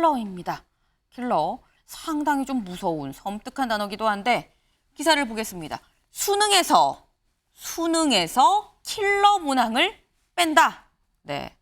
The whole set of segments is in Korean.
킬러입니다. 킬러. 상당히 좀 무서운 섬뜩한 단어기도 한데 기사를 보겠습니다. 수능에서 킬러 문항을 뺀다. 네.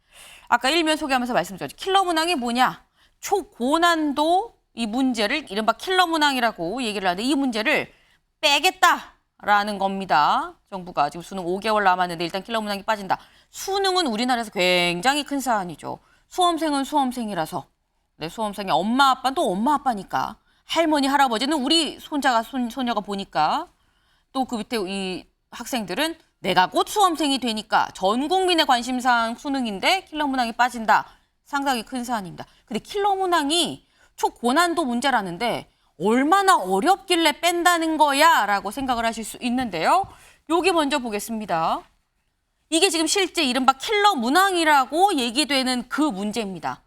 아까 일면 소개하면서 말씀드렸죠. 킬러 문항이 뭐냐? 초고난도 이 문제를 이른바 킬러 문항이라고 얘기를 하는데 이 문제를 빼겠다라는 겁니다. 정부가 지금 수능 5개월 남았는데 일단 킬러 문항이 빠진다. 수능은 우리나라에서 굉장히 큰 사안이죠. 수험생은 수험생이라서. 네, 수험생의 엄마 아빠는 또 엄마 아빠니까. 할머니 할아버지는 우리 소녀가 보니까 또 그 밑에 이 학생들은 내가 곧 수험생이 되니까 전 국민의 관심사항 수능인데 킬러 문항이 빠진다. 상당히 큰 사안입니다. 근데 킬러 문항이 초고난도 문제라는데 얼마나 어렵길래 뺀다는 거야? 라고 생각을 하실 수 있는데요. 여기 먼저 보겠습니다. 이게 지금 실제 이른바 킬러 문항이라고 얘기되는 그 문제입니다.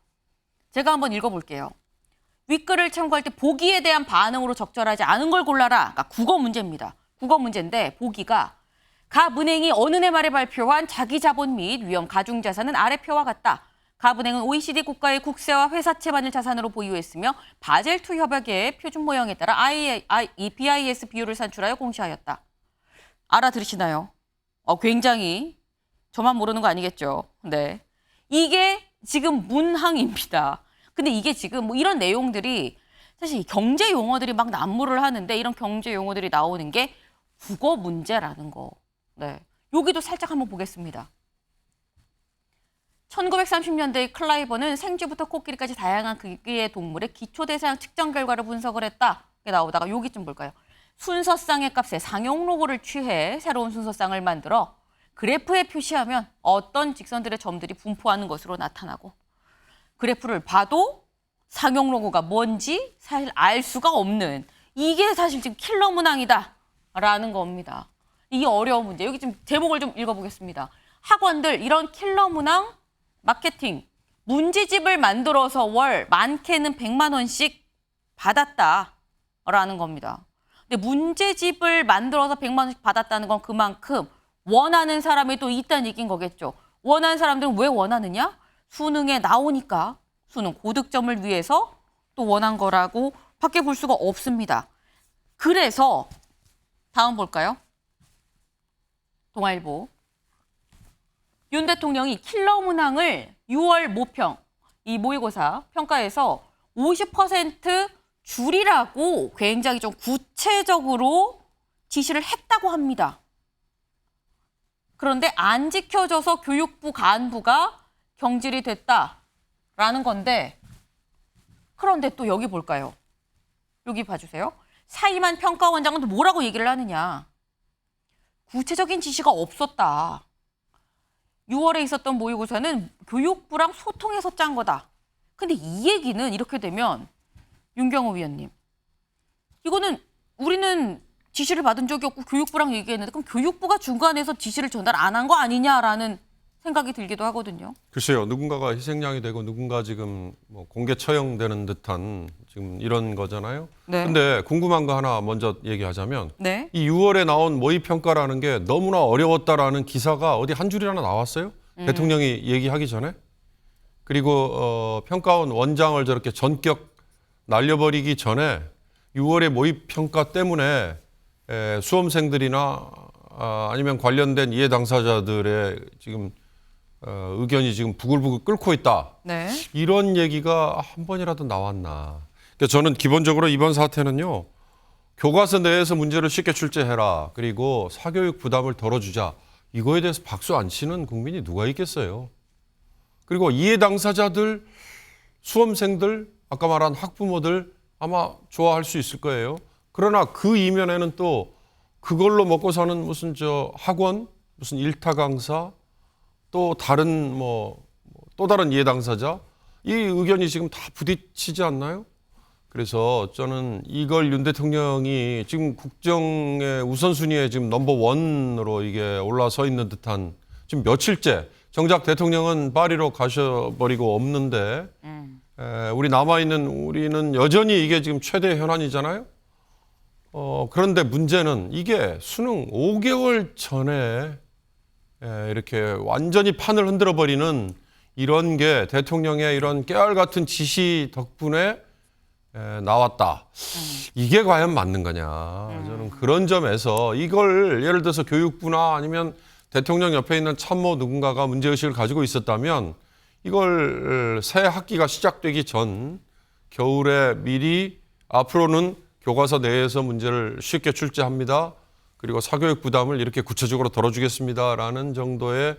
제가 한번 읽어볼게요. 윗글을 참고할 때 보기에 대한 반응으로 적절하지 않은 걸 골라라. 그러니까 국어 문제입니다. 국어 문제인데 보기가 가 은행이 어느 해 말에 발표한 자기 자본 및 위험 가중자산은 아래 표와 같다. 가 은행은 OECD 국가의 국세와 회사채만을 자산으로 보유했으며 바젤2 협약의 표준 모형에 따라 BIS 비율을 산출하여 공시하였다. 알아들으시나요? 굉장히 저만 모르는 거 아니겠죠? 네, 이게 지금 문항입니다. 근데 이게 지금 뭐 이런 내용들이 사실 경제 용어들이 막 난무를 하는데 이런 경제 용어들이 나오는 게 국어 문제라는 거. 네, 여기도 살짝 한번 보겠습니다. 1930년대 클라이버는 생쥐부터 코끼리까지 다양한 크기의 동물의 기초 대사량 측정 결과를 분석을 했다. 이게 나오다가 여기 좀 볼까요? 순서쌍의 값에 상용 로고를 취해 새로운 순서쌍을 만들어 그래프에 표시하면 어떤 직선들의 점들이 분포하는 것으로 나타나고 그래프를 봐도 상용 로고가 뭔지 사실 알 수가 없는 이게 사실 지금 킬러 문항이다라는 겁니다. 이게 어려운 문제. 여기 좀 제목을 좀 읽어보겠습니다. 학원들 이런 킬러 문항 마케팅 문제집을 만들어서 월 많게는 100만 원씩 받았다라는 겁니다. 근데 문제집을 만들어서 100만 원씩 받았다는 건 그만큼 원하는 사람이 또 있다는 얘기인 거겠죠. 원하는 사람들은 왜 원하느냐? 수능에 나오니까 수능 고득점을 위해서 또 원한 거라고 밖에 볼 수가 없습니다. 그래서 다음 볼까요? 동아일보. 윤 대통령이 킬러 문항을 6월 모평, 이 모의고사 평가에서 50% 줄이라고 굉장히 좀 구체적으로 지시를 했다고 합니다. 그런데 안 지켜져서 교육부 간부가 경질이 됐다라는 건데 그런데 또 여기 볼까요? 여기 봐주세요. 사임한 평가원장은 또 뭐라고 얘기를 하느냐. 구체적인 지시가 없었다. 6월에 있었던 모의고사는 교육부랑 소통해서 짠 거다. 근데 이 얘기는 이렇게 되면 윤경호 위원님, 이거는 우리는 지시를 받은 적이 없고 교육부랑 얘기했는데 그럼 교육부가 중간에서 지시를 전달 안 한 거 아니냐라는 생각이 들기도 하거든요. 글쎄요. 누군가가 희생양이 되고 누군가 지금 뭐 공개 처형되는 듯한 지금 이런 거잖아요. 네. 근데 궁금한 거 하나 먼저 얘기하자면 네. 이 6월에 나온 모의평가라는 게 너무나 어려웠다라는 기사가 어디 한 줄이나 나왔어요? 대통령이 얘기하기 전에? 그리고 평가원 원장을 저렇게 전격 날려버리기 전에 6월의 모의평가 때문에 수험생들이나 아니면 관련된 이해 당사자들의 지금 의견이 지금 부글부글 끓고 있다. 네. 이런 얘기가 한 번이라도 나왔나. 그러니까 저는 기본적으로 이번 사태는요. 교과서 내에서 문제를 쉽게 출제해라. 그리고 사교육 부담을 덜어주자. 이거에 대해서 박수 안 치는 국민이 누가 있겠어요. 그리고 이해 당사자들, 수험생들, 아까 말한 학부모들 아마 좋아할 수 있을 거예요. 그러나 그 이면에는 또 그걸로 먹고 사는 무슨 학원, 무슨 일타 강사, 또 다른 또 다른 이해 당사자 이 의견이 지금 다 부딪히지 않나요? 그래서 저는 이걸 윤 대통령이 지금 국정의 우선순위에 지금 넘버원으로 이게 올라서 있는 듯한 지금 며칠째 정작 대통령은 파리로 가셔버리고 없는데 우리 남아있는 우리는 여전히 이게 지금 최대 현안이잖아요. 그런데 문제는 이게 수능 5개월 전에 이렇게 완전히 판을 흔들어버리는 이런 게 대통령의 이런 깨알 같은 지시 덕분에 나왔다. 이게 과연 맞는 거냐. 저는 그런 점에서 이걸 예를 들어서 교육부나 아니면 대통령 옆에 있는 참모 누군가가 문제의식을 가지고 있었다면 이걸 새 학기가 시작되기 전 겨울에 미리 앞으로는 교과서 내에서 문제를 쉽게 출제합니다. 그리고 사교육 부담을 이렇게 구체적으로 덜어주겠습니다라는 정도의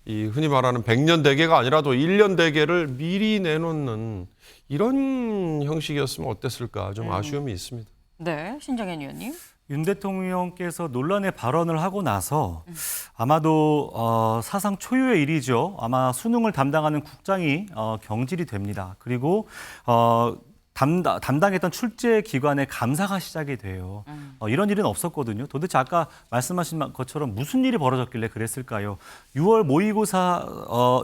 이 흔히 말하는 100년 대계가 아니라도 1년 대계를 미리 내놓는 이런 형식이었으면 어땠을까 좀 아쉬움이 있습니다. 네, 신정현 의원님. 윤 대통령께서 논란의 발언을 하고 나서 아마도 사상 초유의 일이죠. 아마 수능을 담당하는 국장이 경질이 됩니다. 그리고 담당했던 출제 기관의 감사가 시작이 돼요. 이런 일은 없었거든요. 도대체 아까 말씀하신 것처럼 무슨 일이 벌어졌길래 그랬을까요? 6월 모의고사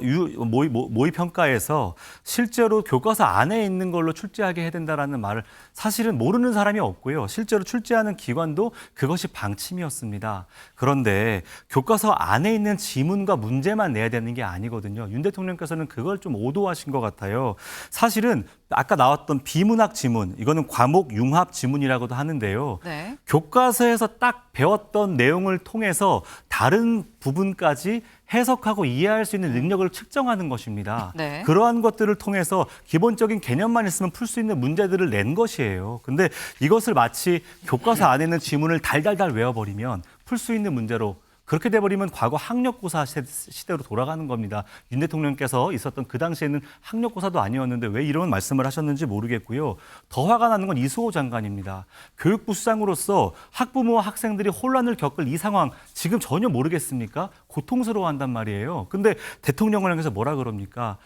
모의 평가에서 실제로 교과서 안에 있는 걸로 출제하게 해야 된다라는 말을 사실은 모르는 사람이 없고요. 실제로 출제하는 기관도 그것이 방침이었습니다. 그런데 교과서 안에 있는 지문과 문제만 내야 되는 게 아니거든요. 윤 대통령께서는 그걸 좀 오도하신 것 같아요. 사실은 아까 나왔던 비문학 지문, 이거는 과목 융합 지문이라고도 하는데요. 네. 교과서에서 딱 배웠던 내용을 통해서 다른 부분까지 해석하고 이해할 수 있는 능력을 측정하는 것입니다. 네. 그러한 것들을 통해서 기본적인 개념만 있으면 풀 수 있는 문제들을 낸 것이에요. 근데 이것을 마치 교과서 안에 있는 지문을 달달달 외워버리면 풀 수 있는 문제로 그렇게 돼버리면 과거 학력고사 시대로 돌아가는 겁니다. 윤 대통령께서 있었던 그 당시에는 학력고사도 아니었는데 왜 이런 말씀을 하셨는지 모르겠고요. 더 화가 나는 건 이수호 장관입니다. 교육부 수장으로서 학부모와 학생들이 혼란을 겪을 이 상황 지금 전혀 모르겠습니까? 고통스러워한단 말이에요. 근데 대통령을 향해서 뭐라 그럽니까?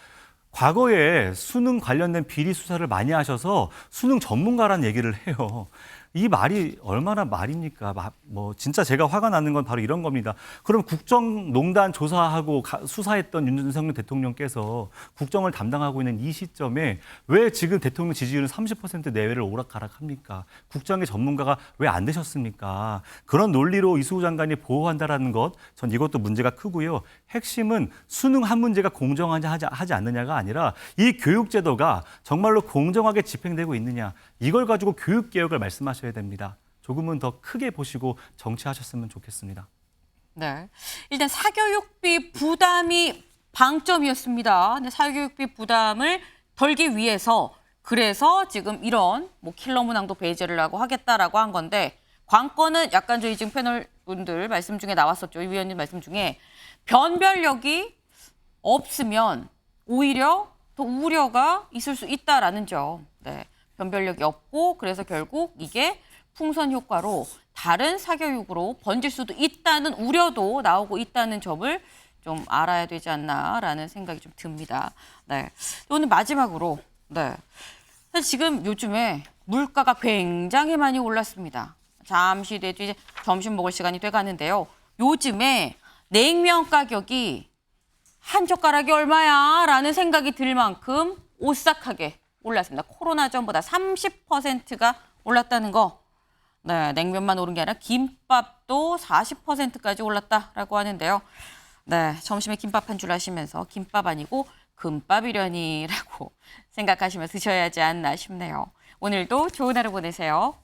과거에 수능 관련된 비리 수사를 많이 하셔서 수능 전문가란 얘기를 해요. 이 말이 얼마나 말입니까? 뭐 진짜 제가 화가 나는 건 바로 이런 겁니다. 그럼 국정농단 조사하고 수사했던 윤석열 대통령께서 국정을 담당하고 있는 이 시점에 왜 지금 대통령 지지율은 30% 내외를 오락가락합니까? 국정의 전문가가 왜 안 되셨습니까? 그런 논리로 이수호 장관이 보호한다라는 것, 전 이것도 문제가 크고요. 핵심은 수능 한 문제가 공정하냐 하지 않느냐가 아니라 이 교육제도가 정말로 공정하게 집행되고 있느냐, 이걸 가지고 교육개혁을 말씀하셔야 됩니다. 조금은 더 크게 보시고 정치하셨으면 좋겠습니다. 네. 일단 사교육비 부담이 방점이었습니다. 근데 사교육비 부담을 덜기 위해서 그래서 지금 이런 뭐 킬러 문항도 배제를 하고 하겠다라고 한 건데 관건은 약간 저희 지금 패널 분들 말씀 중에 나왔었죠. 이 위원님 말씀 중에 변별력이 없으면 오히려 더 우려가 있을 수 있다라는 점. 네. 변별력이 없고 그래서 결국 이게 풍선 효과로 다른 사교육으로 번질 수도 있다는 우려도 나오고 있다는 점을 좀 알아야 되지 않나라는 생각이 좀 듭니다. 네. 오늘 마지막으로 네. 사실 지금 요즘에 물가가 굉장히 많이 올랐습니다. 잠시 뒤에 이제 점심 먹을 시간이 돼 가는데요. 요즘에 냉면 가격이 한 젓가락이 얼마야? 라는 생각이 들 만큼 오싹하게 올랐습니다. 코로나 전보다 30%가 올랐다는 거. 네, 냉면만 오른 게 아니라 김밥도 40%까지 올랐다라고 하는데요. 네, 점심에 김밥 한 줄 하시면서 김밥 아니고 금밥이려니라고 생각하시며 드셔야 하지 않나 싶네요. 오늘도 좋은 하루 보내세요.